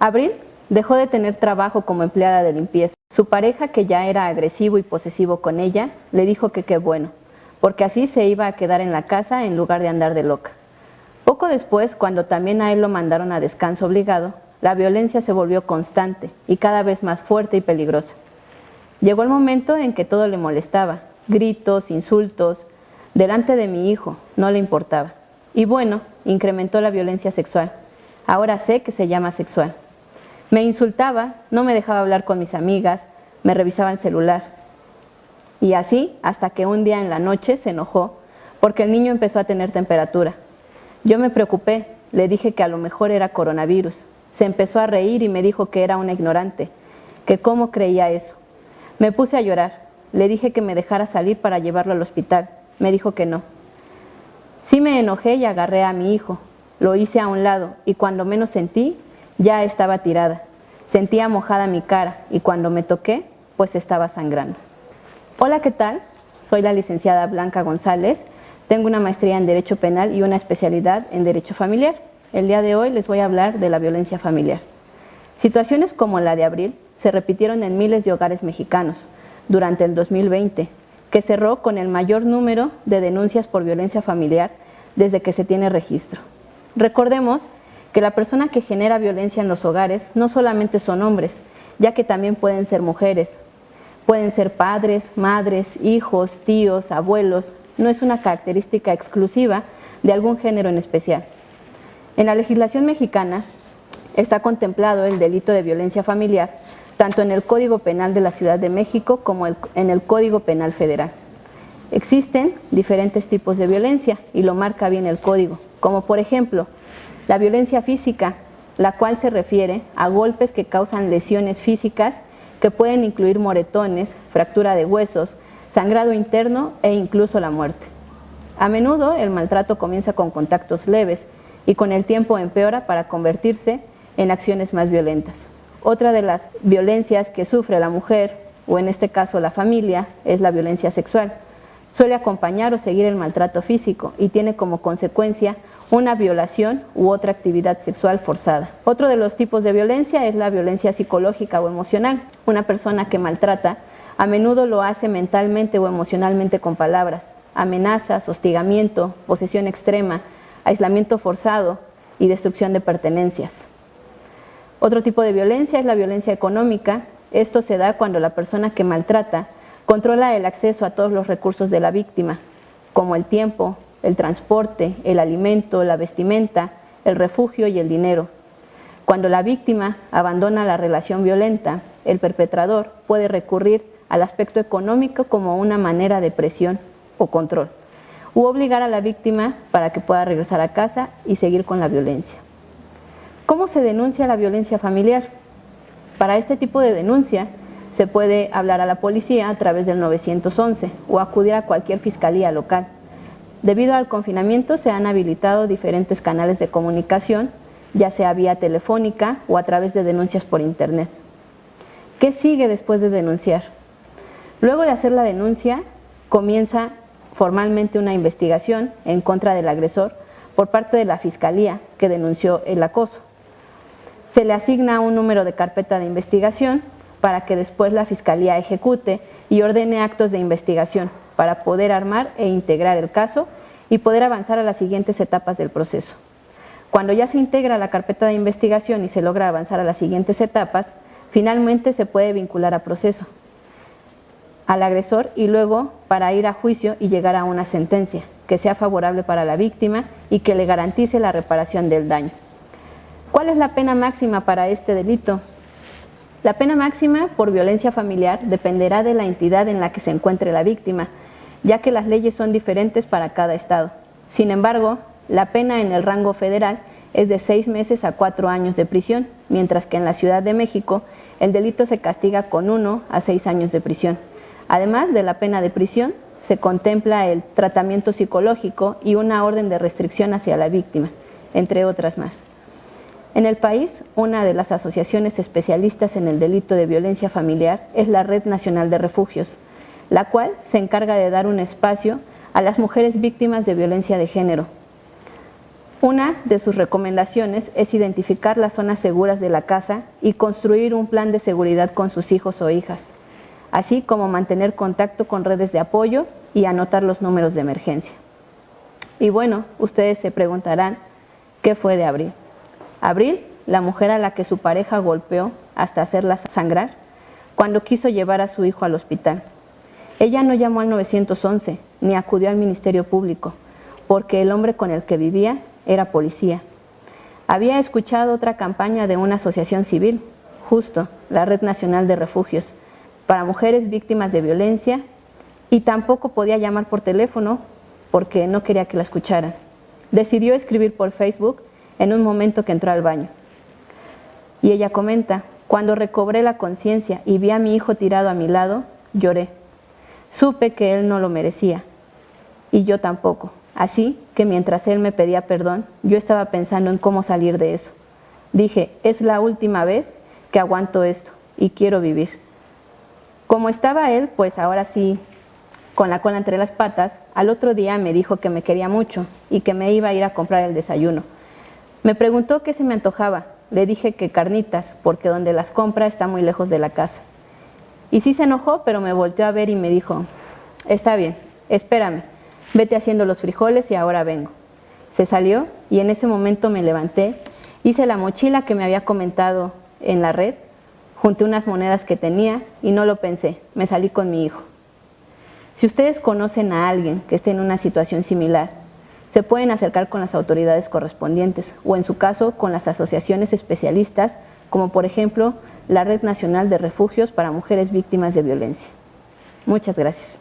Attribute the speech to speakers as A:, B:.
A: Abril dejó de tener trabajo como empleada de limpieza. Su pareja, que ya era agresivo y posesivo con ella, le dijo que qué bueno, porque así se iba a quedar en la casa en lugar de andar de loca. Poco después, cuando también a él lo mandaron a descanso obligado, la violencia se volvió constante y cada vez más fuerte y peligrosa. Llegó el momento en que todo le molestaba, gritos, insultos, delante de mi hijo, no le importaba. Y bueno, incrementó la violencia sexual. Ahora sé que se llama sexual. Me insultaba, no me dejaba hablar con mis amigas, me revisaba el celular. Y así hasta que un día en la noche se enojó porque el niño empezó a tener temperatura. Yo me preocupé, le dije que a lo mejor era coronavirus. Se empezó a reír y me dijo que era una ignorante, que cómo creía eso. Me puse a llorar, le dije que me dejara salir para llevarlo al hospital. Me dijo que no. Sí me enojé y agarré a mi hijo. Lo hice a un lado y cuando menos sentí, ya estaba tirada. Sentía mojada mi cara y cuando me toqué, pues estaba sangrando. Hola, ¿qué tal? Soy la licenciada Blanca González. Tengo una maestría en Derecho Penal y una especialidad en Derecho Familiar. El día de hoy les voy a hablar de la violencia familiar. Situaciones como la de Abril se repitieron en miles de hogares mexicanos durante el 2020, que cerró con el mayor número de denuncias por violencia familiar desde que se tiene registro. Recordemos que la persona que genera violencia en los hogares no solamente son hombres, ya que también pueden ser mujeres, pueden ser padres, madres, hijos, tíos, abuelos. No es una característica exclusiva de algún género en especial. En la legislación mexicana está contemplado el delito de violencia familiar, tanto en el Código Penal de la Ciudad de México como en el Código Penal Federal. Existen diferentes tipos de violencia y lo marca bien el código, como por ejemplo, la violencia física, la cual se refiere a golpes que causan lesiones físicas que pueden incluir moretones, fractura de huesos, sangrado interno e incluso la muerte. A menudo el maltrato comienza con contactos leves y con el tiempo empeora para convertirse en acciones más violentas. Otra de las violencias que sufre la mujer, o en este caso la familia, es la violencia sexual. Suele acompañar o seguir el maltrato físico y tiene como consecuencia una violación u otra actividad sexual forzada. Otro de los tipos de violencia es la violencia psicológica o emocional. Una persona que maltrata a menudo lo hace mentalmente o emocionalmente con palabras, amenazas, hostigamiento, posesión extrema, aislamiento forzado y destrucción de pertenencias. Otro tipo de violencia es la violencia económica. Esto se da cuando la persona que maltrata controla el acceso a todos los recursos de la víctima, como el tiempo, el transporte, el alimento, la vestimenta, el refugio y el dinero. Cuando la víctima abandona la relación violenta, el perpetrador puede recurrir al aspecto económico como una manera de presión o control, u obligar a la víctima para que pueda regresar a casa y seguir con la violencia. ¿Cómo se denuncia la violencia familiar? Para este tipo de denuncia se puede hablar a la policía a través del 911 o acudir a cualquier fiscalía local. Debido al confinamiento se han habilitado diferentes canales de comunicación, ya sea vía telefónica o a través de denuncias por internet. ¿Qué sigue después de denunciar? Luego de hacer la denuncia, comienza formalmente una investigación en contra del agresor por parte de la fiscalía que denunció el acoso. Se le asigna un número de carpeta de investigación para que después la fiscalía ejecute y ordene actos de investigación para poder armar e integrar el caso y poder avanzar a las siguientes etapas del proceso. Cuando ya se integra la carpeta de investigación y se logra avanzar a las siguientes etapas, finalmente se puede vincular a proceso al agresor y luego para ir a juicio y llegar a una sentencia que sea favorable para la víctima y que le garantice la reparación del daño. ¿Cuál es la pena máxima para este delito? La pena máxima por violencia familiar dependerá de la entidad en la que se encuentre la víctima, ya que las leyes son diferentes para cada estado. Sin embargo, la pena en el rango federal es de 6 meses a 4 años de prisión, mientras que en la Ciudad de México el delito se castiga con 1 a 6 años de prisión. Además de la pena de prisión, se contempla el tratamiento psicológico y una orden de restricción hacia la víctima, entre otras más. En el país, una de las asociaciones especialistas en el delito de violencia familiar es la Red Nacional de Refugios, la cual se encarga de dar un espacio a las mujeres víctimas de violencia de género. Una de sus recomendaciones es identificar las zonas seguras de la casa y construir un plan de seguridad con sus hijos o hijas, así como mantener contacto con redes de apoyo y anotar los números de emergencia. Y bueno, ustedes se preguntarán, ¿qué fue de Abril? Abril, la mujer a la que su pareja golpeó hasta hacerla sangrar, cuando quiso llevar a su hijo al hospital. Ella no llamó al 911 ni acudió al Ministerio Público, porque el hombre con el que vivía era policía. Había escuchado otra campaña de una asociación civil, justo, la Red Nacional de Refugios, para mujeres víctimas de violencia, y tampoco podía llamar por teléfono porque no quería que la escucharan. Decidió escribir por Facebook en un momento que entró al baño. Y ella comenta, cuando recobré la conciencia y vi a mi hijo tirado a mi lado, lloré. Supe que él no lo merecía, y yo tampoco. Así que mientras él me pedía perdón, yo estaba pensando en cómo salir de eso. Dije, es la última vez que aguanto esto y quiero vivir. Como estaba él, pues ahora sí, con la cola entre las patas, al otro día me dijo que me quería mucho y que me iba a ir a comprar el desayuno. Me preguntó qué se me antojaba. Le dije que carnitas, porque donde las compra está muy lejos de la casa. Y sí se enojó, pero me volteó a ver y me dijo, está bien, espérame. Vete haciendo los frijoles y ahora vengo. Se salió y en ese momento me levanté, hice la mochila que me había comentado en la red, junté unas monedas que tenía y no lo pensé, me salí con mi hijo. Si ustedes conocen a alguien que esté en una situación similar, se pueden acercar con las autoridades correspondientes o en su caso con las asociaciones especialistas, como por ejemplo la Red Nacional de Refugios para Mujeres Víctimas de Violencia. Muchas gracias.